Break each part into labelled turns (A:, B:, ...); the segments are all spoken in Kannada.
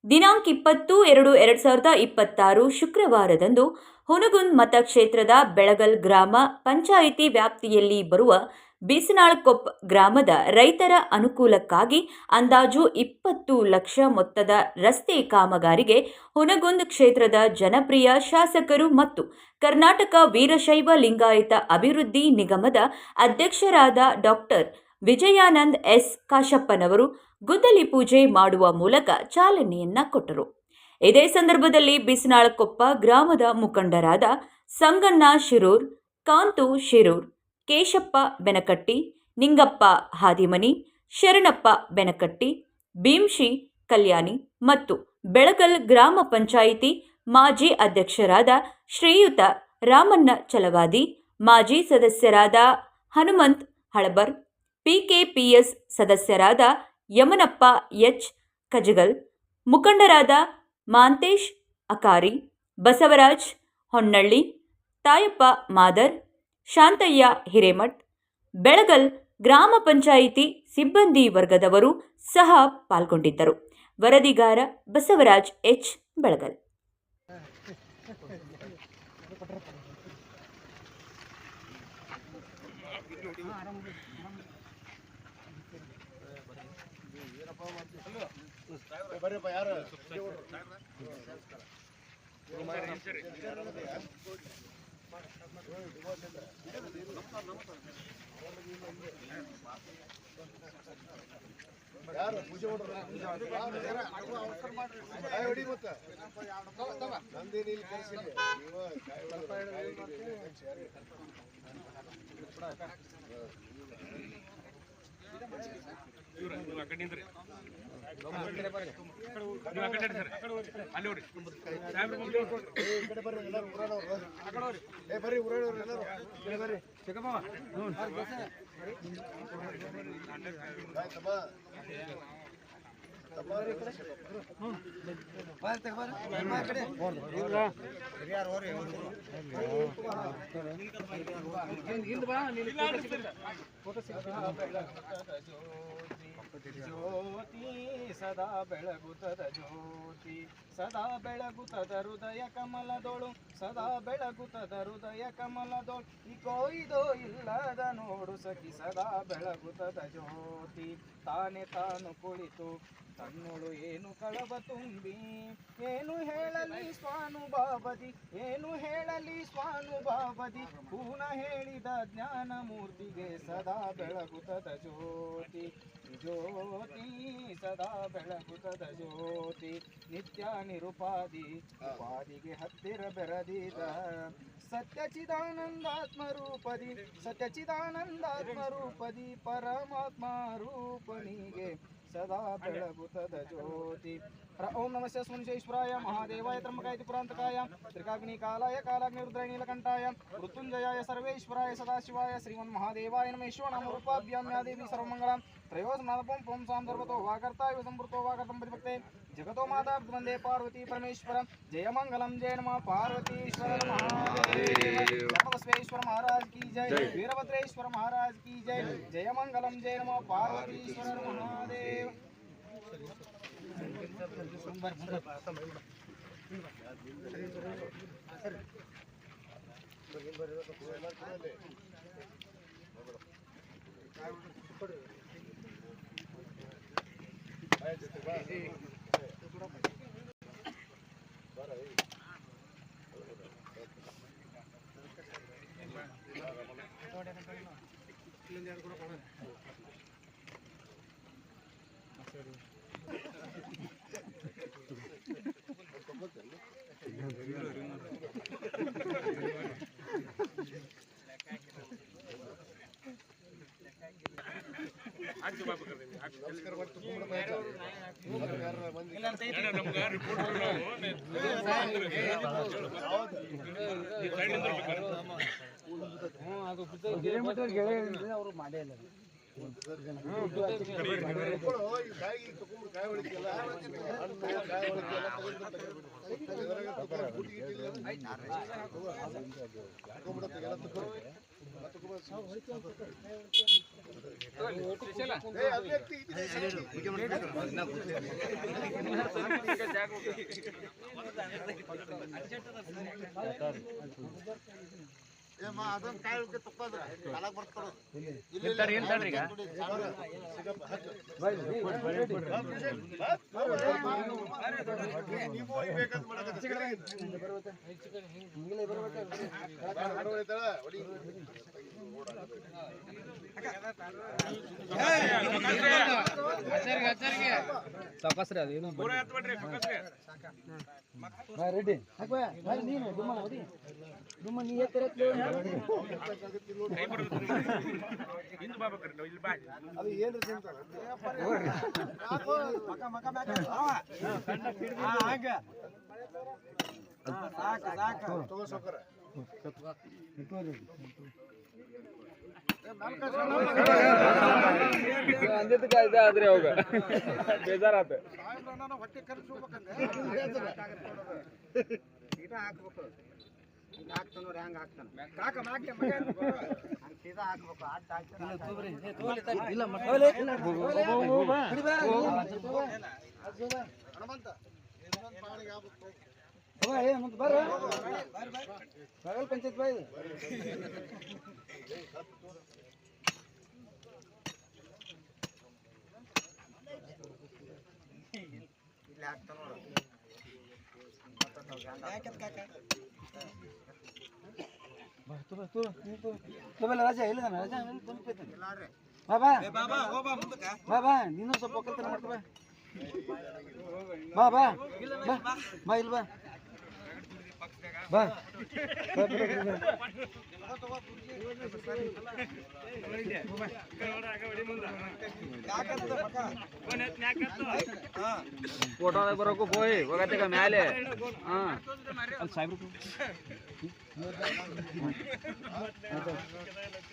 A: ದಿನಾಂಕ 20-2-2026 ಶುಕ್ರವಾರದಂದು ಹುನಗುಂದ್ ಮತಕ್ಷೇತ್ರದ ಬೆಳಗಲ್ ಗ್ರಾಮ ಪಂಚಾಯಿತಿ ವ್ಯಾಪ್ತಿಯಲ್ಲಿ ಬರುವ ಬೀಸನಾಳಕೊಪ್ಪ ಗ್ರಾಮದ ರೈತರ ಅನುಕೂಲಕ್ಕಾಗಿ ಅಂದಾಜು 20 ಲಕ್ಷ ಮೊತ್ತದ ರಸ್ತೆ ಕಾಮಗಾರಿಗೆ ಹುನಗುಂದ್ ಕ್ಷೇತ್ರದ ಜನಪ್ರಿಯ ಶಾಸಕರು ಮತ್ತು ಕರ್ನಾಟಕ ವೀರಶೈವ ಲಿಂಗಾಯತ ಅಭಿವೃದ್ಧಿ ನಿಗಮದ ಅಧ್ಯಕ್ಷರಾದ ಡಾಕ್ಟರ್ ವಿಜಯಾನಂದ್ ಎಸ್ ಕಾಶಪ್ಪನವರು ಗುದ್ದಲಿ ಪೂಜೆ ಮಾಡುವ ಮೂಲಕ ಚಾಲನೆಯನ್ನ ಕೊಟ್ಟರು. ಇದೇ ಸಂದರ್ಭದಲ್ಲಿ ಬೀಸನಾಳಕೊಪ್ಪ ಗ್ರಾಮದ ಮುಖಂಡರಾದ ಸಂಗಣ್ಣ ಶಿರೂರ್, ಕಾಂತು ಶಿರೂರ್, ಕೇಶಪ್ಪ ಬೆನಕಟ್ಟಿ, ನಿಂಗಪ್ಪ ಹಾದಿಮನಿ, ಶರಣಪ್ಪ ಬೆನಕಟ್ಟಿ, ಭೀಮ್ಶಿ ಕಲ್ಯಾಣಿ ಮತ್ತು ಬೆಳಗಲ್ ಗ್ರಾಮ ಪಂಚಾಯಿತಿ ಮಾಜಿ ಅಧ್ಯಕ್ಷರಾದ ಶ್ರೀಯುತ ರಾಮಣ್ಣ ಚಲವಾದಿ, ಮಾಜಿ ಸದಸ್ಯರಾದ ಹನುಮಂತ್ ಹಳಬರ್, ಪಿಕೆಪಿಎಸ್ ಸದಸ್ಯರಾದ ಯಮನಪ್ಪ ಎಚ್ ಕಜಗಲ್, ಮುಖಂಡರಾದ ಮಾಂತೇಶ್ ಅಕಾರಿ, ಬಸವರಾಜ್ ಹೊನ್ನಳ್ಳಿ, ತಾಯಪ್ಪ ಮಾದರ್, ಶಾಂತಯ್ಯ ಹಿರೇಮಠ್, ಬೆಳಗಲ್ ಗ್ರಾಮ ಪಂಚಾಯಿತಿ ಸಿಬ್ಬಂದಿ ವರ್ಗದವರು ಸಹ ಪಾಲ್ಗೊಂಡಿದ್ದರು. ವರದಿಗಾರ ಬಸವರಾಜ್ ಎಚ್ ಬೆಳಗಲ್.
B: ಜ್ಯೋತಿ ಸದಾ ಬೆಳಗುತ್ತದ ಜ್ಯೋತಿ ಸದಾ ಬೆಳಗುತ್ತದ ಹೃದಯ ಕಮಲದೋಳು ಸದಾ ಬೆಳಗುತ್ತದ ಹೃದಯ ಕಮಲದೋಳು ಇದೋ ಇಲ್ಲದ ನೋಡು ಸಖಿ ಸದಾ ಬೆಳಗುತ್ತದ ಜ್ಯೋತಿ ತಾನೆ ತಾನು ಕುಳಿತು ತನ್ನೋಳು ಏನು ಕಳವ ತುಂಬಿ ಏನು ಹೇಳಲಿ ಸ್ವಾನುಭಾವದಿ ಏನು ಹೇಳಲಿ ಸ್ವಾನುಭಾವದಿ ಪೂರ್ಣ ಹೇಳಿದ ಜ್ಞಾನ ಮೂರ್ತಿಗೆ ಸದಾ ಬೆಳಗುತ್ತದ ಜ್ಯೋತಿ ಜ್ಯೋತಿ ಸದಾ ಬೆಳಗುತ್ತದ ಜ್ಯೋತಿ ನಿತ್ಯ ನಿರುಪಾದಿ ಉಪಾದಿಗೆ ಹತ್ತಿರ ಬೆರದಿದ ಸತ್ಯಚಿದಾನಂದಾತ್ಮ ರೂಪದಿ ಪರಮಾತ್ಮ ರೂಪನಿಗೆ ಸದಾ ಬೆಳಗುತ್ತದ ಜ್ಯೋತಿ. ಓಂ ನಮಸ್ತೆ ಸುಮಂಜೇಶ್ವರಾಯ ಮಹಾದೇವಾಯ ತ್ರಂಬಕಾಯ ಪುರಾಂತಕಾಯ ತ್ರಿಕಾಗ್ನಿ ಕಾಲಾಯ ಕಾಲಾಗ್ನಿ ರುದ್ರಾಯ ನೀಲಕಂಠಾಯ ಮೃತ್ಯುಂಜಯಾಯ ಸರ್ವೇಶ್ವರಾಯ ಸದಾಶಿವಾಯ ಶ್ರೀಮನ್ ಮಹಾದೇವಾಯ ನಮೇಶ್ವರ ನಾಮ ರೂಪಾಭ್ಯಾಂ ಯಾ ದೇವಿ ಸರ್ವಮಂಗಳಂ ತ್ರಯೋಸ್ನಾದಪಂ ಪುಂ ಸಾಂದರ್ಭತೋ ವಾಕರ್ತಾಯ ಸಂಪೃತೋ ವಾಕರ್తం ಪ್ರತಿಭಕ್ತೆ ಜಗತೋ ಮಾತಾ ವಂದೇ ಪಾರ್ವತಿ ಪರಮೇಶ್ವರ ಜಯ ಮಂಗಲಂ ಜಯ ನಮಃ ಪಾರ್ವತೀಶ್ವರ महादेव महाराज की जय वीरभद्रेश्वर महाराज की जय जय मंगलम जय नमः पार्वतीश्वर महादेव. ಅವರು ಮಾಡೇ ಇಲ್ಲ
C: ಅದೊಂದು ಕಾಯಿ ತುಪ್ಪದ್ರ ಕಾಲಾಗ ಬರ್ತಾರ
B: ಸಾಕಾಸ್ರಿ ಅದೇನು ರೆಡಿ ನೀನು ದುಮ್ಮ ನೀ ಅದು ಏನ್ರಿ
D: ಆದ್ರೆ ಅವಾಗ ಬೇಜಾರಾತ
C: ಹೊಟ್ಟೆ ಖರ್ಚು ಹೋಗ್ಬೇಕಂದ್ರೆ ಹಾಕ್ಬೇಕು ಹಾಕ್ತಾನ ನೋಡಿ ಹಂಗ ಹಾಕ್ತಾನ ಸೀದಾ ಹಾಕ್ಬೇಕು
B: ಪಂಚಾಯತ್ ಬಾಯ್
C: ಇಲ್ಲಿ ಹಾಕ್ತಾನ
B: ರಾಜ ಇಲ್ಲ ರಾಜ ಬಾಬಾ ಬಾಬಾ ನೀನು ಸ್ವಲ್ಪ ಒಕ್ಕಲ್ತನ ಮಾಡ್ಕೊ ಬಾ ಬಾ ಬಾ ಬಾ ಇಲ್ಲ ಬಾ
D: ಫೋಟೋ ಬರೋಕು ಹೋಯ್ ಹೋಗತ್ತೆ ಮ್ಯಾಲೆ ಹಾ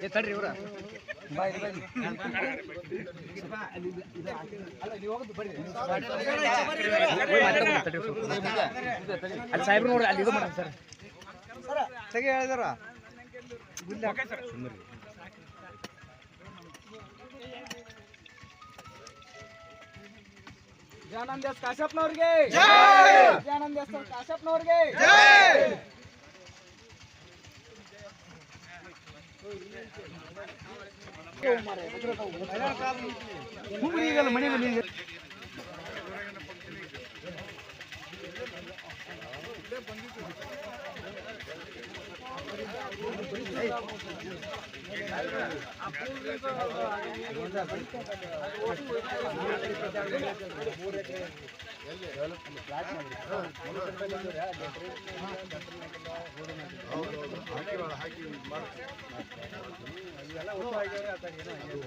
B: ತಡ್ರಿ ಇವ್ರ ಸಾಹೇಬ್ರು ನೋಡಿ ಅಲ್ಲಿ ಇದು ಮಾಡ ಸರ್ ಸರಿ ಹೇಳಿದಾರ ಜಾನಂದ ಎಸ್ ಕಾಶಪ್ಪನವ್ರಿಗೆ ಜಾನಂದ ಎಸ್ ಕಾಶಪ್ಪನವ್ರಿಗೆ ಮನೆಯಲ್ಲಿ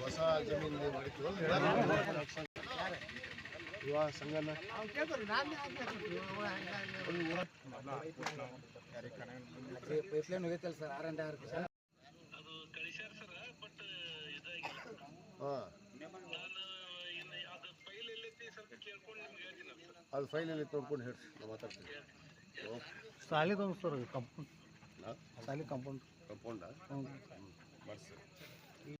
C: ಹೊಸ ಜಮೀನು ಯುವ ಸಂಘನ
B: ಪೈಪ್ಲೈನ್ ಹೋಗೈತಲ್ಲ ಸರ್ R&R
C: ಅದು ಫೈಲಲ್ಲಿ ತೊಡ್ಕೊಂಡು ಹೇಳ್ರಿ ನಾವು ಮಾತಾಡ್ತೀವಿ
B: ಸಾಲಿದೊಂದು ಸರ್ ಕಂಪೌಂಡ್ ಸಾಲಿ ಕಂಪೌಂಡ್
C: ಕಂಪೌಂಡ
B: ಹ್ಞೂ
C: ಬರ್ಸಿ